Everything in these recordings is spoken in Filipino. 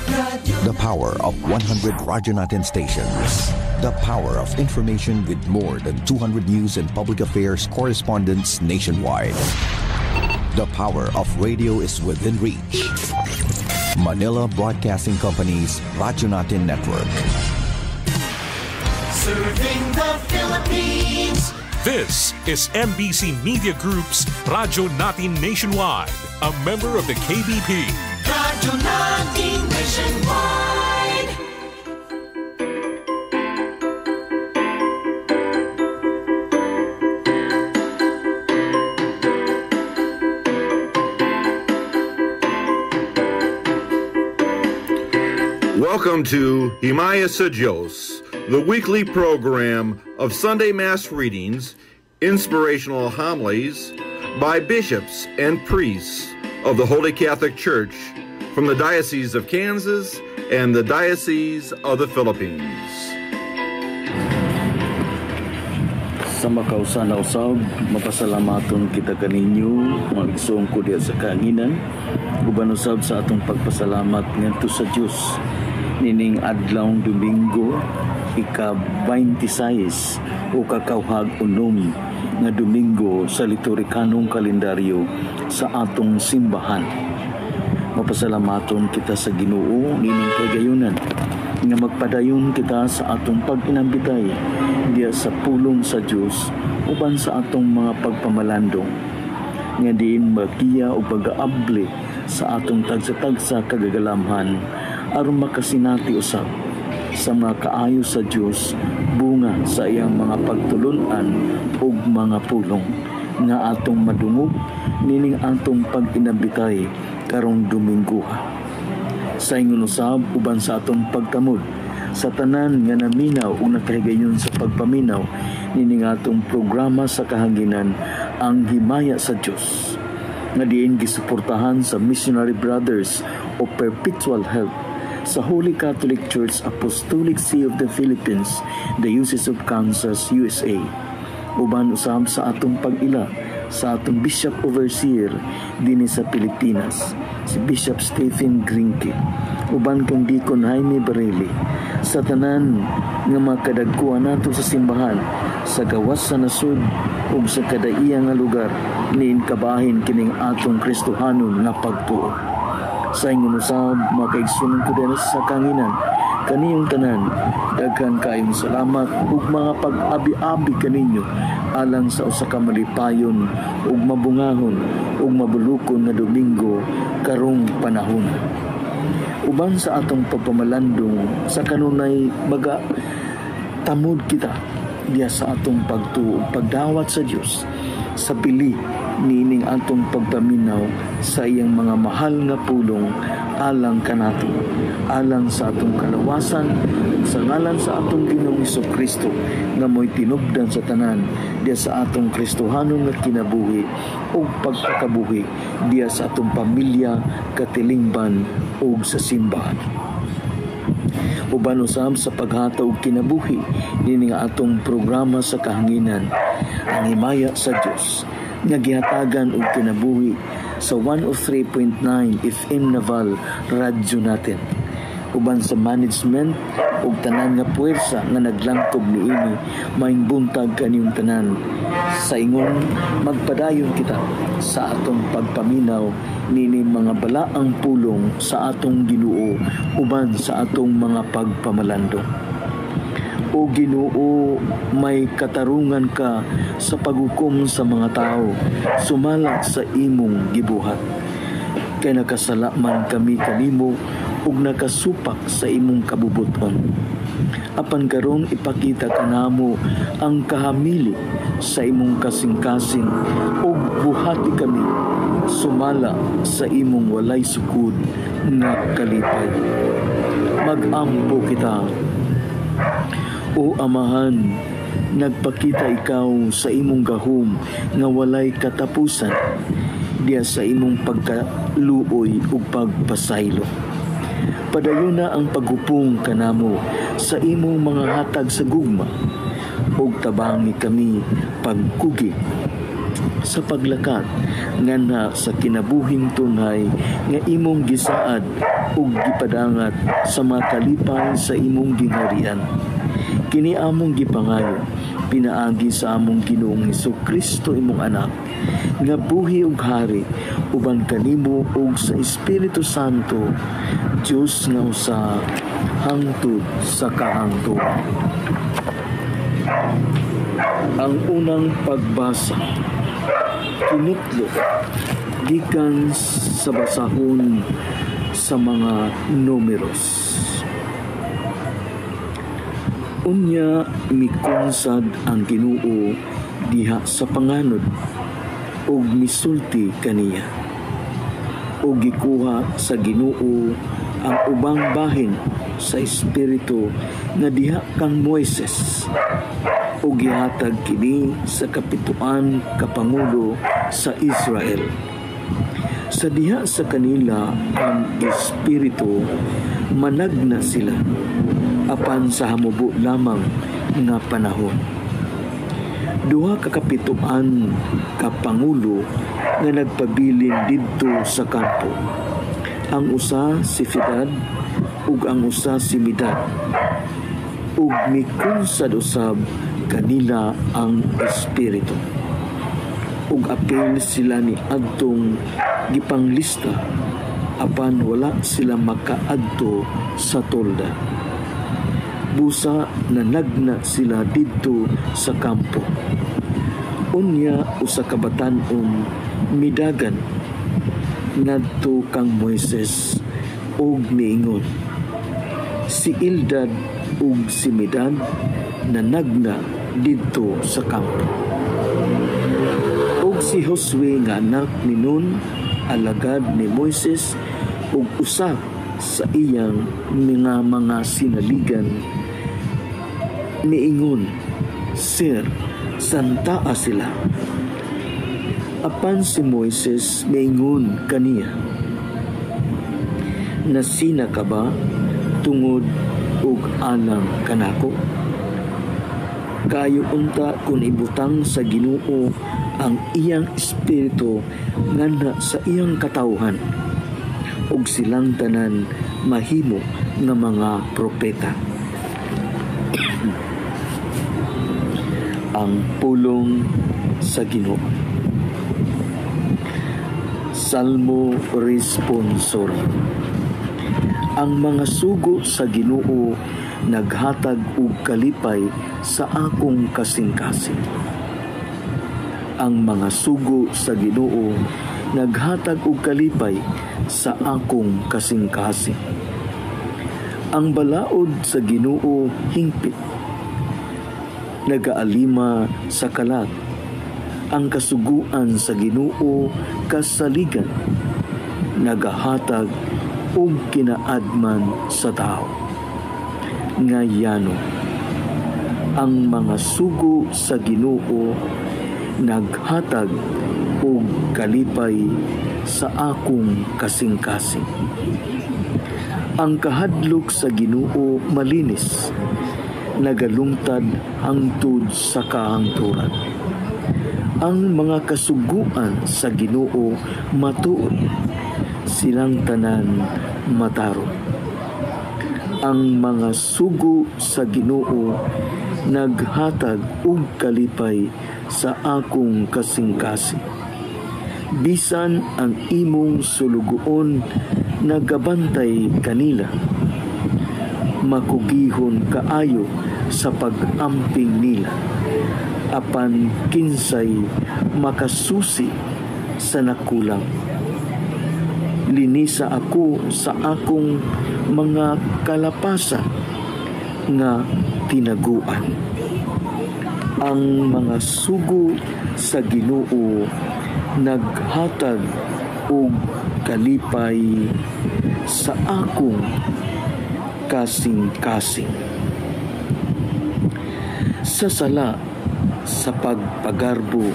The power of 100 Radyo Natin stations. The power of information with more than 200 news and public affairs correspondents nationwide. The power of radio is within reach. Manila Broadcasting Company's Radyo Natin Network. Serving the Philippines. This is MBC Media Group's Radyo Natin Nationwide, a member of the KBP. Radyo Natin Nationwide. Welcome to Himaya sa Diyos, the weekly program of Sunday Mass readings, inspirational homilies by bishops and priests of the Holy Catholic Church from the Diocese of Kansas and the Diocese of the Philippines. Sa makausan na usab, mapasalamaton kita kaninyo, mga igsoong ko diya sa kahanginan, uban usab sa atong pagpasalamat ngadto sa Dios nining adlawng Domingo, ika-26 o kakauhag-unom nga Domingo sa liturhikanong kalendaryo sa atong simbahan. Mapasalamaton kita sa Ginoo nining kagayunan nga magpadayon kita sa atong pag-inambitay diya sa pulong sa Dios uban sa atong mga pagpamalandong nga diin magkiya o pag-aabli sa atong tagsa-tagsa kagagalamhan aron makasinati usab sa mga kaayo sa Dios bunga sa iyang mga pagtulunan ug mga pulong nga atong madungog nining atong pag-inambitay karong Domingo. Sa ingon usab uban sa atong pagtamod sa tanan nga naminaw ug nakahigayon sa pagpaminaw nining atong programa sa kahanginan ang Himaya sa Dios nga diin gisuportahan sa Missionary Brothers of Perpetual Help sa Holy Catholic Church Apostolic See of the Philippines, Diocese of Kansas, USA. Uban usab sa atong pag-ila sa atong Bishop Overseer dinhi sa Pilipinas, si Bishop Stephen Grinke, uban kang Deacon Jaime Bareli, sa tanan nga makadagkuan nato sa simbahan sa gawas sa nasud ug sa kadaiyang nga lugar niin kabahin kining atong Kristohanon nga pagtuo. Sa ingon usab makaigsunon ko din sa kanginan kaniyong tanan, daghan kayong salamat ug mga pag-abi-abi kaninyo alang sa usa ka malipayon ug mabungahon ug mabulukon nga Domingo karong panahon. Uban sa atong pagpamalandong sa kanunay baga tamod kita diya sa atong pagtuo pagdawat sa Dios sa pili nining atong pagpaminaw sa iyang mga mahal nga pulong alang kanato, alang sa atong kalawasan sa ngalan sa atong Ginoong Hesukristo nga mo'y tinubdan sa tanan diya sa atong Kristohanong nga kinabuhi ug pagkakabuhi diya sa atong pamilya, katilingban ug sa simbahan. Uban usab sa paghataw og kinabuhi nining atong programa sa kahanginan ang Himaya sa Dios nga gihatagan og kinabuhi sa 103.9 FM Naval Radyo Natin. Uban sa management ug tanan nga puwersa nga naglangkob niini maing buntag kaniyong tanan. Sa ingon magpadayon kita sa atong pagpaminaw nini mga balaang pulong sa atong Ginoo uban sa atong mga pagpamalandong. O Ginoo, may katarungan ka sa paghukom sa mga tao, sumala sa imong gibuhat. Kay nakasala man kami kanimo ug nakasupak sa imong kabubuton. Apan karon ipakita kanamo ang kahamili sa imong kasing-kasing ug buhati kami sumala sa imong walay sukod nga kalipay. Mag-ampo kita, O Amahan, nagpakita ikaw sa imong gahom nga walay katapusan diya sa imong pagkaluoy ug pagpasaylo. Padayon na ang paghupong kanamo sa imong mga hatag sa gugma ug tabangi kami pagkugi sa paglakat nga na sa kinabuhing tunay nga imong gisaad ug gipadangat sa mga kalipay sa imong gingharian. Kini among gipangayo pinaagi sa among Ginoong Hesukristo imong anak nga buhi ug hari uban kanimo ug sa Espiritu Santo, Dios nga usa hangtod sa kahangturan. Ang unang pagbasa kinutlo gikan sa basahon sa mga Numeros. Unya mikunsad ang Ginoo diha sa panganod ug misulti kaniya. Ug gikuha sa Ginoo ang ubang bahin sa espiritu nga diha kang Moises ug gihatag kini sa kapituan kapangulo sa Israel. Sa diha sa kanila ang espiritu managna sila apan sa hamubo lamang nga panahon. Duha ka kapituan kapangulo nga nagpabilin didto sa kampo. Ang usa si Fidad ug ang usa si Midad. Ug mikunsad usab kanila ang espiritu. Ug apil sila ni adtong gipanglista apan wala sila makaadto sa tolda. Busa nanagna sila didto sa kampo. Unya usa ka batan-on midagan ngadto kang Moises ug miingon, si Ildad ug si Midad nanagna didto sa kampo. Ug si Josue nga anak ni Nun, alagad ni Moises ug usa sa iyang mga sinaligan niingon, Sir, santaa sila. Apan si Moises niingon kaniya, nasina ka ba tungod ug alang kanako? Kayo unta kung ibutang sa Ginoo ang iyang espiritu ngana sa iyang katawhan ug silang tanan mahimo nga mga propeta. Ang pulong sa Ginoo. Salmo responsor. Ang mga sugo sa Ginoo naghatag og kalipay sa akong kasing-kasing. Ang mga sugo sa Ginoo naghatag og kalipay sa akong kasing-kasing. Ang balaod sa Ginoo hingpit, nagaalima sa kalat. Ang kasuguan sa Ginoo kasaligan, nagahatag og kinaadman sa tao. Ngayano, ang mga sugo sa Ginoo naghatag og kalipay sa akong kasing-kasing. Ang kahadlok sa Ginoo malinis, nagalungtad hangtod sa kahangturan. Ang mga kasuguan sa Ginoo matuod, silang tanan matarong. Ang mga sugo sa Ginoo naghatag og kalipay sa akong kasing-kasing. Bisan ang imong sulugoon nagabantay kanila, makugihon kaayo sa pag-amping nila, apan kinsay makasusi sa nakulang. Linisa ako sa akong mga kalapasan nga tinaguan. Ang mga sugo sa Ginoo naghatag og kalipay sa akong kasing-kasing. Sa sala sa pagpagarbo,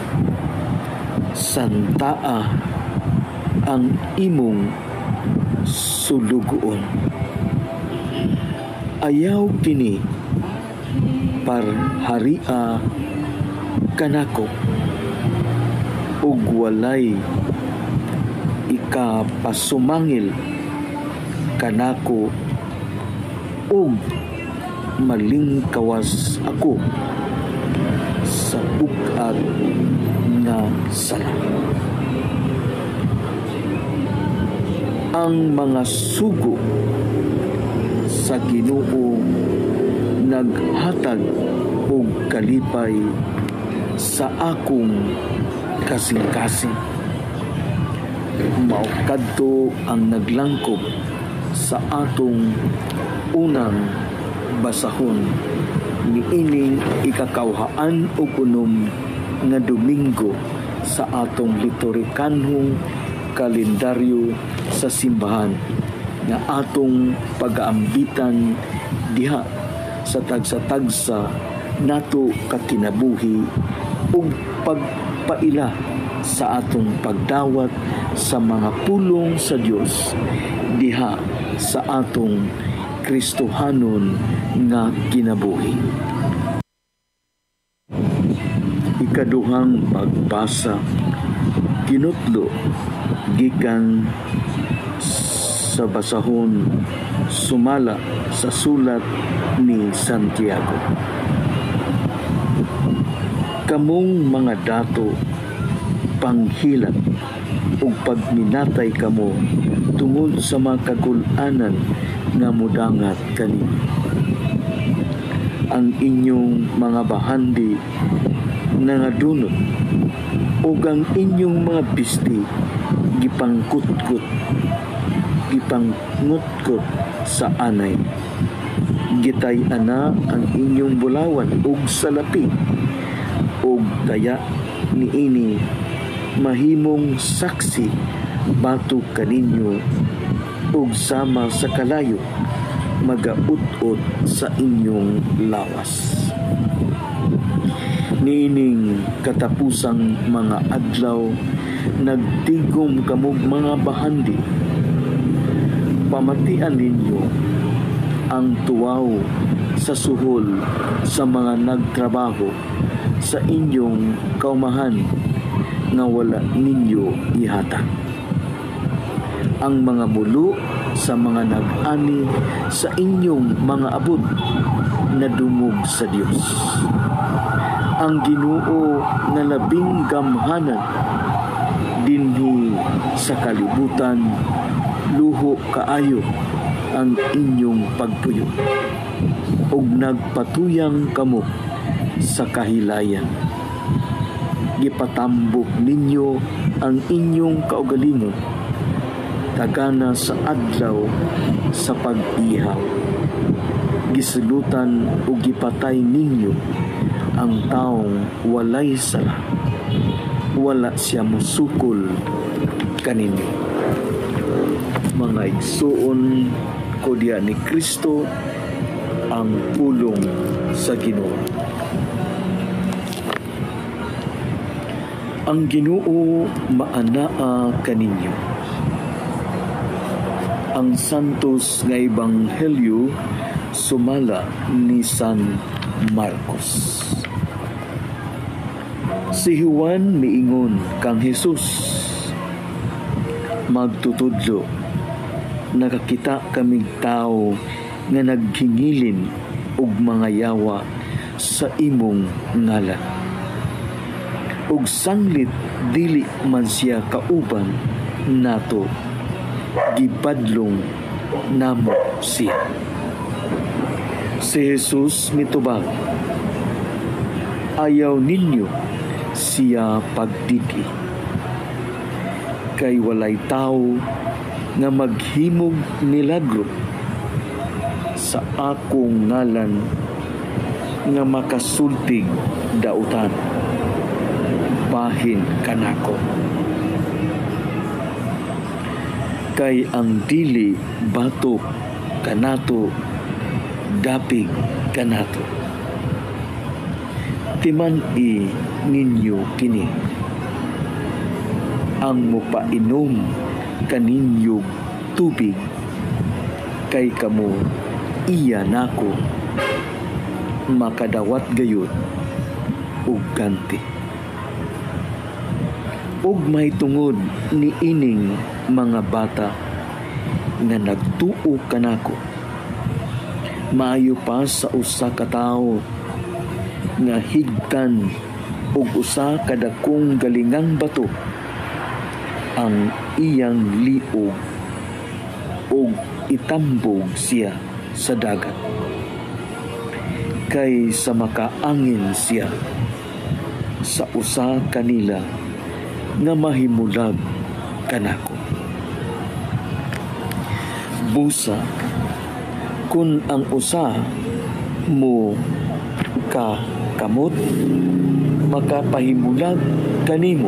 santaa ang imong sulugoon. Ayaw kini parharia kanako. ug walay ikapasumangil kanako ug malingkawas ako sa bug-at nga sala. Ang mga sugo sa Ginoo naghatag og kalipay sa akong kasing-kasing. Mao kadto ang naglangkob sa atong unang basahon niining ikakawhaan og unom nga Domingo sa atong liturhikanhong kalendaryo sa simbahan nga atong pag-aambitan diha sa tagsa-tagsa nato kakinabuhi ug pagpaila sa atong pagdawat sa mga pulong sa Dios diha sa atong Kristohanon nga kinabuhi. Ikaduhang pagbasa kinutlo gikan sa basahon sumala sa sulat ni Santiago. Kamong mga dato panghilat ug pagminatay kamo tungod sa mga kagul-anan nga mudangat kaninyo. Ang inyong mga bahandi nangadunot ug ang inyong mga bisti gipangkutkot sa anay. Gitay-ana ang inyong bulawan ug salapi ug kaya niini mahimong saksi batok kaninyo ug sama sa kalayo magaut-ut sa inyong lawas. Niining katapusang mga adlaw nagtigom kamog mga bahandi. Pamatian ninyo ang tuwaw sa suhol sa mga nagtrabaho sa inyong kaumahan nga wala ninyo ihata. Ang mga mulo sa mga nag-ani sa inyong mga abot na dumog sa Dios. Ang Ginoo na labing gamhanan dinhi sa kalibutan luho kaayo ang inyong pagpuyo ug nagpatuyang kamo sa kahilayan. Gipatambok ninyo ang inyong kaugalingon tagana sa adlaw sa pag-ihaw. Gisulutan ug gipatay ninyo ang taong walay sala. Wala siya musukol kaninyo. Mga igsuon ko diya ni Kristo ang pulong sa Ginoo. Ang Ginoo maanaa kaninyo. Ang santos nga ebanghelyo sumala ni San Marcos. Si Juan miingon kang Jesus, magtutudlo, nakakita kaming tao nga naghingilin og mga yawa sa imong ngalan. Ug sanglit dili man siya kauban nato, gibadlong namo siya. Si Jesus mitubag, ayaw ninyo siya pagdiki. Kay walay tao nga maghimog milagro sa akong ngalan nga makasultig dautan. Bahin kanako. Kay ang dili batok kanato, dapig kanato. Timan-i ninyo kini. Ang mupainom kaninyo tubig, kay kamo iya nako makadawat gayud ug ganti. ug mahitungod ni ining mga bata nga nagtuo kanako. Maayo pa sa usa ka tawo nga higtan og usa ka dakong galingang bato ang iyang liog ug itambog siya sa dagat. Kay sa makaangin siya sa usa kanila nga mahimulag kanako. Busa kun ang usa mo ka kamot makapahimulag kanimo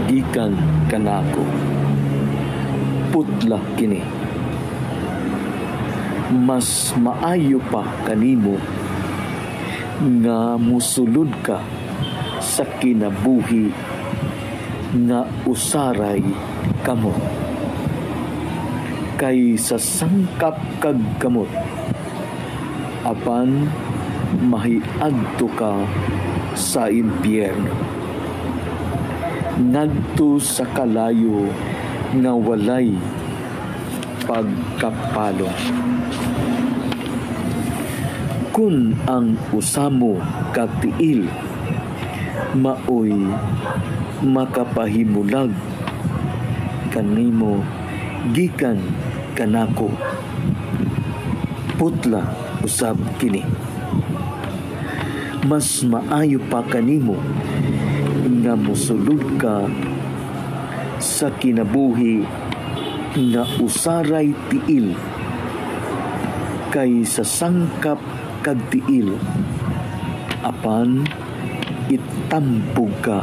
gikan kanako, putla kini. Mas maayo pa kanimo nga musulod ka sa kinabuhi nga usaray kamo kay sa sangkap kag kamot apan mahiadto ka sa impyerno, ngadto sa kalayo nga walay pagkapalo. Kun ang usamo kag tiil maoy makapahimulag kanimo gikan kanako, putla usab kini. Mas maayo pa kanimo nga mosulod ka sa kinabuhi nga usaray tiil kay sa sangkap kag tiil apan itambog ka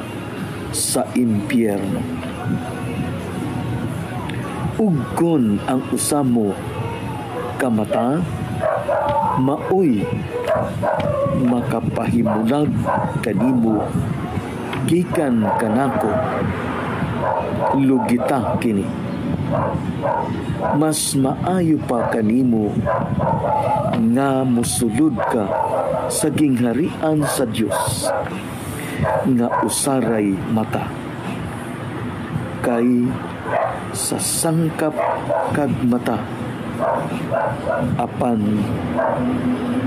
sa impyerno. Ug kun ang usamo kamata maoy makapahimulag kanimo gikan kanako, lugita kini. Mas maayo pa kanimo nga mosulod ka sa gingharian sa Dios nga usaray mata kay sa sangkap kag mata apan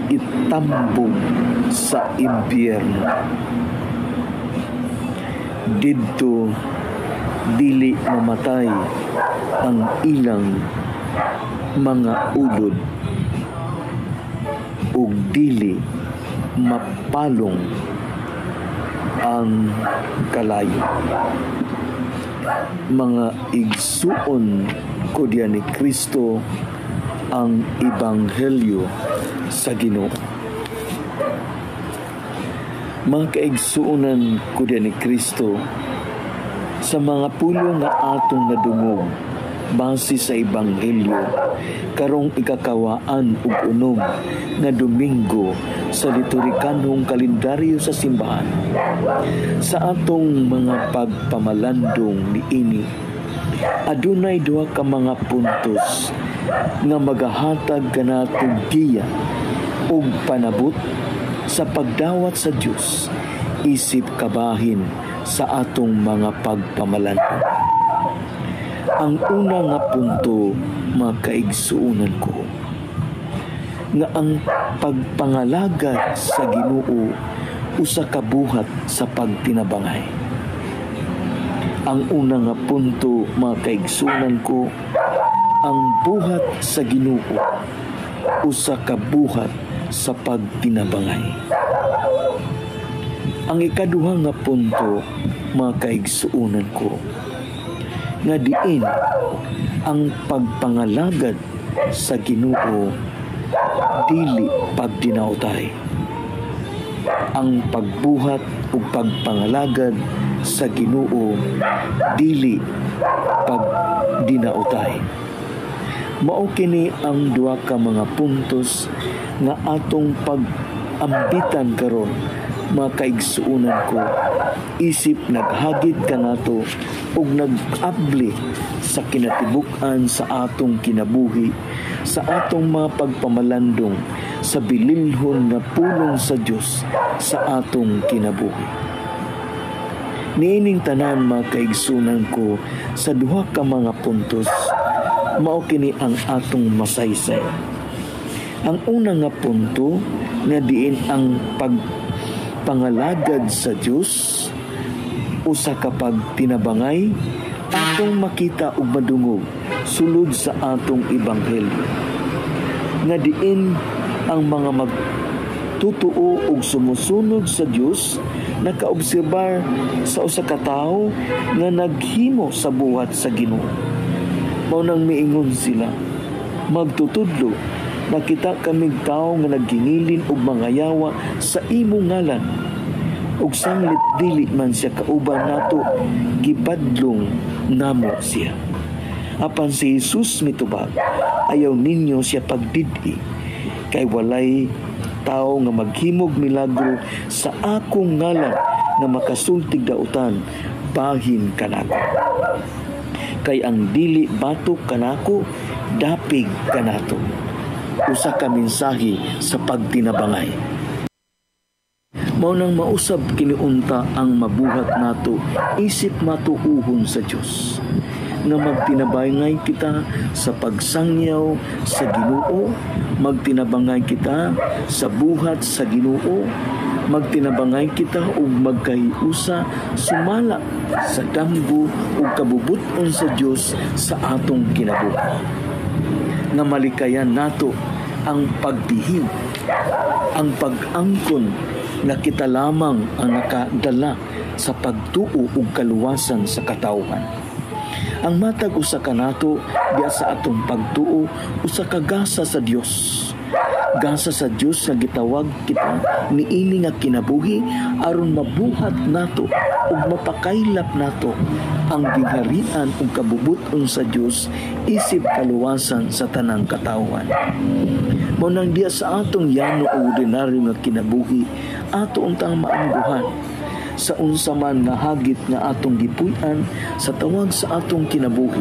itambog sa impyerno. Didto dili mamatay ang ilang mga ulod ug dili mapalong ang kalayo. Mga igsuon ko diyan ni Kristo ang ebanghelyo sa Ginoo. Mga kaigsuonan ko diyan ni Kristo, sa mga pulo nga atong nadungog base sa ebanghelyo karong ikakawaan ug unom nga Domingo sa liturhikanhong kalendaryo sa simbahan. Sa atong mga pagpamalandong niini, adunay duha ka mga puntos nga magahatag kanatong giya ug panabot sa pagdawat sa Dios isip kabahin sa atong mga pagpamalandong. Ang una nga punto, mga kaigsuunan ko, nga ang pagpangalagad sa Ginoo usa ka buhat sa pagtinabangay. Ang una nga punto, mga kaigsuunan ko, ang buhat sa Ginoo usa ka buhat sa pagtinabangay. Ang ikaduha nga punto, mga kaigsuunan ko, nga diin ang pagpangalagad sa Ginoo dili pagdinautay. Ang pagbuhat ug pagpangalagad sa Ginoo dili pagdinautay. Mao kini ang duha ka mga puntos nga atong pag-ambitan karon, mga kaigsuunan ko, isip naghagit kanato ug nag-abli sa kinatibuk-an sa atong kinabuhi, sa atong mga pagpamalandong sa bililhon nga pulong sa Dios sa atong kinabuhi. Niining tanan mga kaigsunan ko sa duha ka mga puntos, mao kini ang atong masaysay. Ang una nga punto nga diin ang pagpangalagad sa Dios usa ka pagtinabangay atong makita ug madungog sulod sa atong ebanghelyo. Nga diin ang mga magtutuo ug sumusunod sa Dios nakaobserbar sa usa ka tawo nga naghimo sa buhat sa Ginoo. Mao nang miingon sila, magtutudlo nakita kaming tawo nga naggingilin og mangayawa sa imong ngalan. Ug sanglit dili man siya kauban nato, gipadlong namo siya. Apan si Jesus mitubag, ayaw ninyo siya pagdidi, kay walay tao nga maghimog milagro sa akong ngalan nga makasultig dautan bahin kanako. Kay ang dili batok kanako, dapig kanato. Usa ka mensahe sa pagtinabangay. Mao nang mausab kiniunta ang mabuhat nato isip matuuhon sa Dios. Nga magtinabangay kita sa pagsangyaw sa Ginoo, magtinabangay kita sa buhat sa Ginoo, magtinabangay kita ug magkahiusa sumala sa damgo ug kabubuton sa Dios sa atong kinabuhi. Nga malikayan nato ang pagbihim, ang pag-angkon na kita lamang ang nakadala sa pagtuo ug kaluwasan sa katawhan. Ang matag usa ka nato diya sa atong pagtuo usa ka gasa sa Dios. Gasa sa Dios nga gitawag kita niini nga kinabuhi aron mabuhat nato ug mapakaylap nato ang gingharian ug kabubuton sa Dios isip kaluwasan sa tanang katawhan. Mao nang diya sa atong yano ordinaryo nga kinabuhi ato untang maangguhan sa unsa man nga hagit nga atong gipuy-an sa tawag sa atong kinabuhi.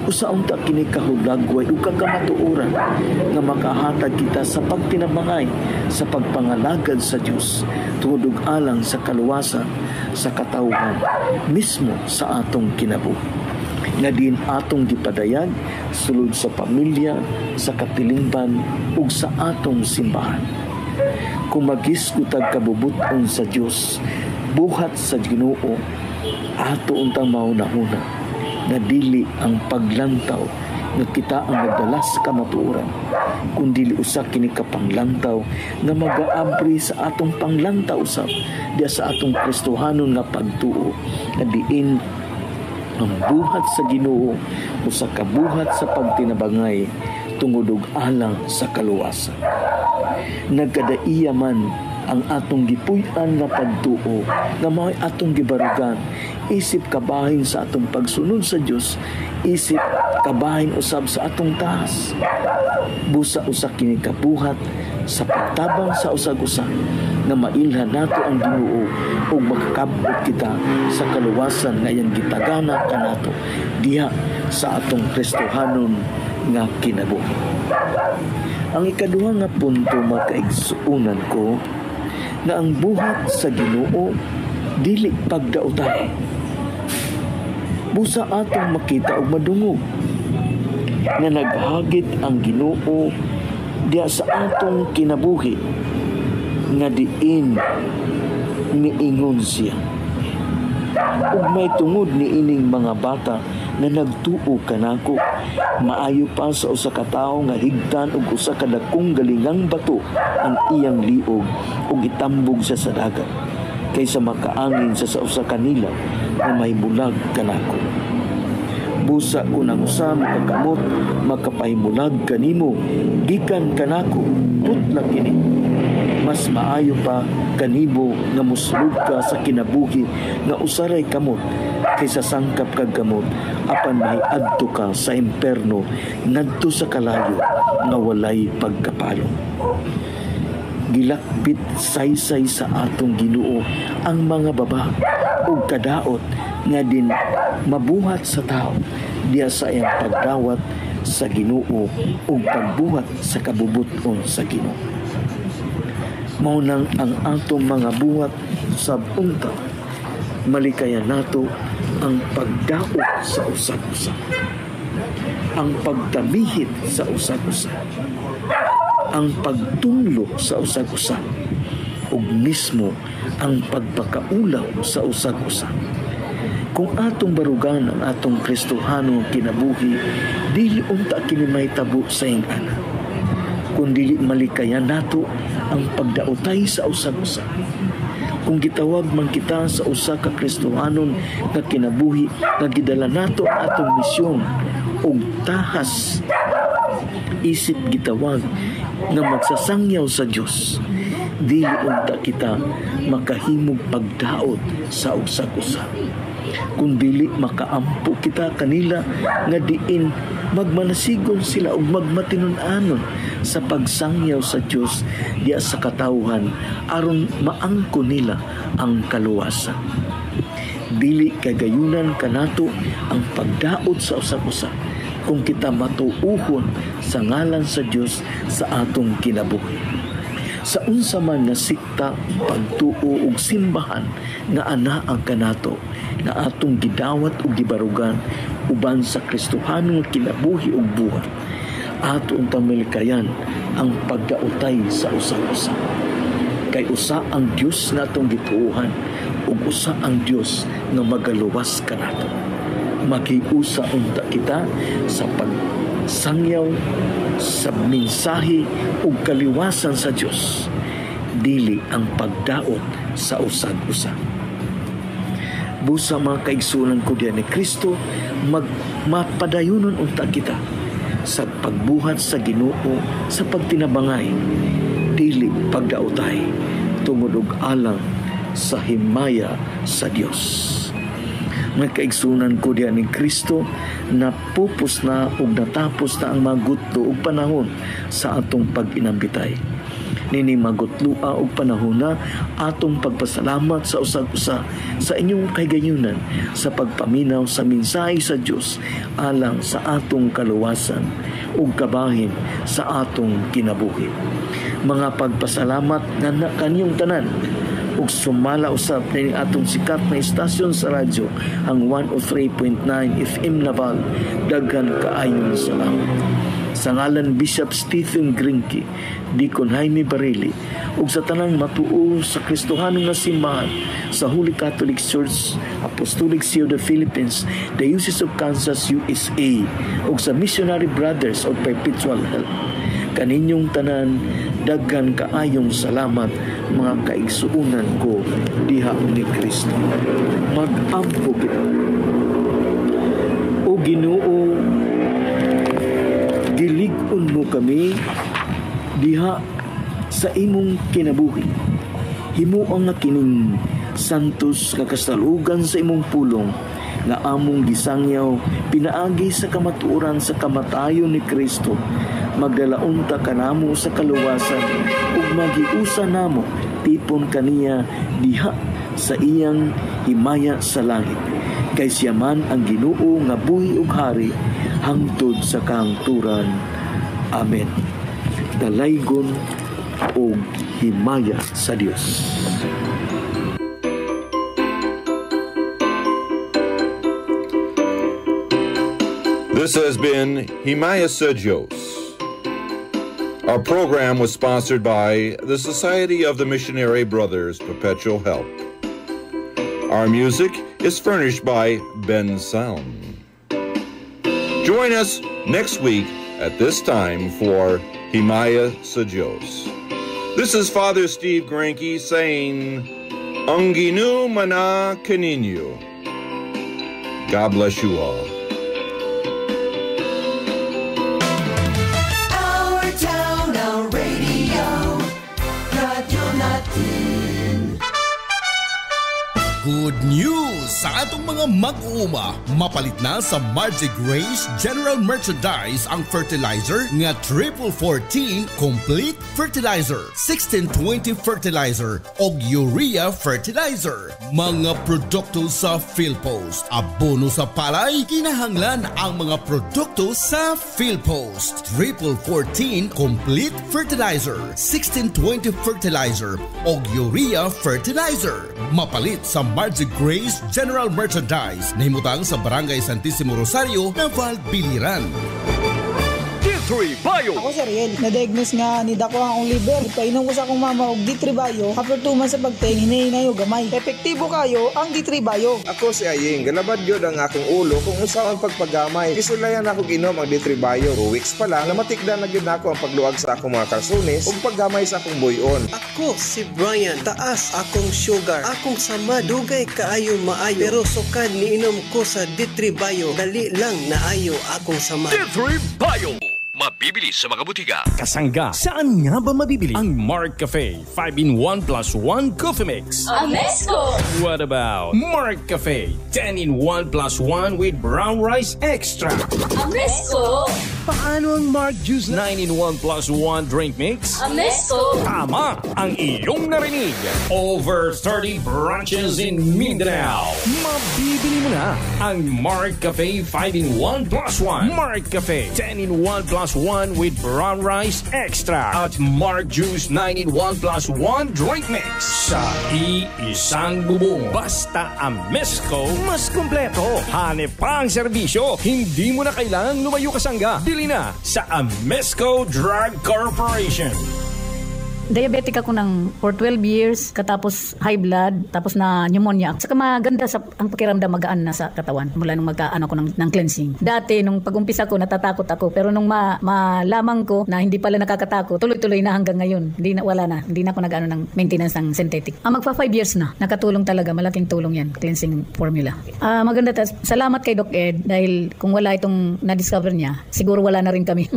Usa unta kini kahulagway ug kagamatuoran nga makahatag kita sa pagtinabangay sa pagpangalagad sa Dios tungod ug alang sa kaluwasan sa katawhan mismo sa atong kinabuhi. Nga din atong gipadayag sulod sa pamilya, sa katilingban ug sa atong simbahan. Kung maghisgutag kabubuton sa Dios, buhat sa Ginoo, ato untang mauna-una na dili ang paglantaw nga kita ang nagdalas kamatuoran, kundi usa kini ka panglantaw nga magaabri sa atong panglantaw usab diya sa atong Kristohanon nga pagtuo na diin ang buhat sa Ginoo usa ka buhat sa pagtinabangay tungod ug alang sa kaluwasan. Nagkadaiya man ang atong gipuy-an nga pagtuo nga mao'y atong gibarugan isip kabahin sa atong pagsunod sa Dios, isip kabahin usab sa atong taas. Busa usa kini kabuhat sa pagtabang sa usag-usa nga mailhan nato ang Ginoo ug makakabot kita sa kaluwasan nga iyang gitagana kanato diha sa atong Kristohanon nga kinabuhi. Ang ikaduha nga punto makaigsuunan ko na ang buhat sa Ginoo dili pagdaotay. Busa atong makita og madungog nga naghagit ang Ginoo diya sa atong kinabuhi nga diin miingon siya. Ug may tungod ni ining mga bata na nagtuo kanako, maayo pa sa usa ka tawo nga higtan og usa ka dakong galingang bato ang iyang liog ug itambog sa dagat kaysa makaangin sa usa kanila nga may bulag kanako. Busa ko nang usa makakamot makapahimulag kanimo gikan kanako, putla kini. Mas maayo pa kanimo nga musulog ka sa kinabuhi nga usaray kamot kaysa sangkap kag kamot apan mahiadto ka sa imperno ngadto sa kalayo nga walay pagkapalo. Gilakbit saysay sa atong Ginoo ang mga baba ug kadaot nga din mabuhat sa tao diya sa iyang pagdawat sa Ginoo ug pagbuhat sa kabubuton sa Ginoo. Mao nang ang atong mga buhat sa unta malikayan nato ang pagdaot sa usag-usa, ang pagtamihit sa usag-usa, ang pagtunlo sa usag-usa, ug mismo ang pagpakaulaw sa usag-usa. Kung atong barugan ang atong Kristohanong kinabuhi, dili unta kini mahitabo sa ingana, kundi malikayan nato ang pagdaotay sa usag-usa. Kung gitawag man kita sa usa ka Kristohanon nga kinabuhi, nga gidala nato ang atong misyon ug tahas isip gitawag nga magsasangyaw sa Dios, dili unta kita makahimog pagdaot sa usag-usa. Kung dili makaampo kita kanila nga diin magmanasigon sila ug magmatinud-anon sa pagsangyaw sa Dios diya sa katawhan aron maangko nila ang kaluwasan. Dili kagayunan kanato ang pagdaot sa usag-usa kung kita matuuhon sa ngalan sa Dios sa atong kinabuhi. Sa unsa man nga sikta, pagtuo ug simbahan nga ana ang kanato nga atong gidawat ug gibarugan uban sa Kristohanong kinabuhi ug buhat, ato untang malikayan ang pagdaotay sa usag-usa. Kay usa ang Dios nga atong gituohan ug usa ang Dios nga magaluwas kanato. Makiusa unta kita sa pagsangyaw sa mensahe ug kaliwasan sa Dios, dili ang pagdaot sa usag-usa. Busa mga kaigsunan ko diyan ni Kristo, mapadayunon unta kita sa pagbuhat sa Ginoo sa pagtinabangay, dili pagdaotay tungod og alang sa himaya sa Dios. Nga kaigsunan ko diyan ni Kristo, napupos na ug natapos na ang magutlo ug panahon sa atong pag-inambitay. Nini magutlua og panahon na atong pagpasalamat sa usag-usa sa inyong kagayunan sa pagpaminaw sa mensahe sa Dios alang sa atong kaluwasan ug kabahin sa atong kinabuhi. Mga pagpasalamat nga kanyong tanan ug sumala usab na atong sikat na istasyon sa radyo, ang 103.9 FM Naval. Daghan kaayon salamat. Sa ngalan Bishop Stephen Grinke, Deacon Jaime Barili, ug sa tanang matuo sa Kristohanong nga simbahan sa Holy Catholic Church Apostolic See of the Philippines, Diocese of Kansas, USA, ug sa Missionary Brothers of Perpetual Help, kaninyong tanan, daghan kaayong salamat mga kaigsuunan ko diha ni Kristo. Mag-ampo kita. O Ginoo, dilig-on mo kami diha sa imong kinabuhi. Himuang nga kining santos kakasalugan sa imong pulong nga among gisangyaw pinaagi sa kamatuoran sa kamatayon ni Kristo. Magdalaunta kanamo sa kaluwasan ug magiusa namo tipon kaniya diha sa iyang himaya sa langit. Kay siya man ang Ginoo nga buhi ug hari hangtod sa kahangturan. Amen. Dalaygon ug himaya sa Dios. This has been Himaya sa Diyos. Our program was sponsored by the Society of the Missionary Brothers Perpetual Help. Our music is furnished by Ben Sound. Join us next week at this time for Himaya sa Diyos. This is Father Steve Granke saying, Ang Ginoo mana kaninyo. God bless you all. Good news! sa atong mga mag-uuma. Mapalit na sa Margie Grace General Merchandise ang fertilizer nga 414 Complete Fertilizer, 1620 Fertilizer o Urea Fertilizer. Mga produkto sa Philpost. Abono sa palay, kinahanglan ang mga produkto sa Philpost. 414 Complete Fertilizer, 1620 Fertilizer o Urea Fertilizer. Mapalit sa Margie Grace General Merchandise na himutang sa Barangay Santissimo Rosario, Naval, Biliran. D3 Bio. Ako si Ariel, na-diagnose nga ni dako ang liver. Ipainom ko sa akong mama og D3 Bio. After 2 months sa pagtaing, hinahinay o gamay. Epektibo kayo ang D3 Bio. Ako si Aying, galabad yun ang akong ulo kung usaon pagpagamay. Kisulayan ako ginom ang D3 Bio. 2 weeks pa lang, namatikdan na yun ako ang pagluag sa akong mga kalsunis ug paggamay sa akong buyon. Ako si Brian, taas akong sugar. Akong sama, dugay kaayo maayo. Pero sukad ni inom ko sa D3 Bio, dali lang naayo akong sama. D3 Bio. Mabibili sa mga butika. Kasangga, saan nga ba mabibili ang Mark Cafe 5-in-1 plus 1 coffee mix? Amesco! What about Mark Cafe 10-in-1 plus 1 with brown rice extra? Amesco! Paano ang Mark Juice 9-in-1 plus 1 drink mix? Amesco! Tama ang iyong narinig. Over 30 branches in Mindanao. Mabibili mo na ang Mark Cafe 5-in-1 plus 1. Mark Cafe 10-in-1 plus 1 with brown rice extra at Mark Juice 9-in-1 plus 1 drink mix sa iisang bubong. Basta Amesco, mas kompleto. Hanep pa ang serbisyo. Hindi mo na kailangang lumayo kasangga. Bili na sa Amesco Drug Corporation. Diabetic ako for 12 years, katapos high blood, tapos na pneumonia. Saka maganda ang pakiramdam, magaan na sa katawan mula nung magkaano ko ng cleansing. Dati, nung pag-umpisa ko, natatakot ako. Pero nung malamang ko na hindi pala nakakatakot, tuloy-tuloy na hanggang ngayon. Wala na. Hindi na ako nag-ano ng maintenance ng synthetic. Magpa 5 years na. Nakatulong talaga. Malaking tulong yan. Cleansing formula. Maganda. Salamat kay Doc Ed dahil kung wala itong na-discover niya, siguro wala na rin kami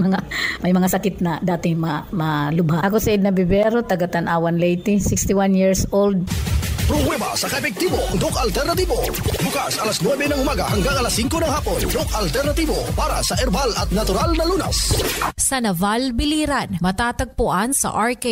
may mga sakit na dati malubha. Ako si Edna Bibero, taga Tanawan, Leyte, 61 years old. Pruweba sa ka-epektibo, Doc Alternativo. Bukas alas 9 ng umaga hanggang alas 5 ng hapon. Doc Alternativo para sa herbal at natural na lunas. Sa Naval, Biliran, matatagpuan sa RK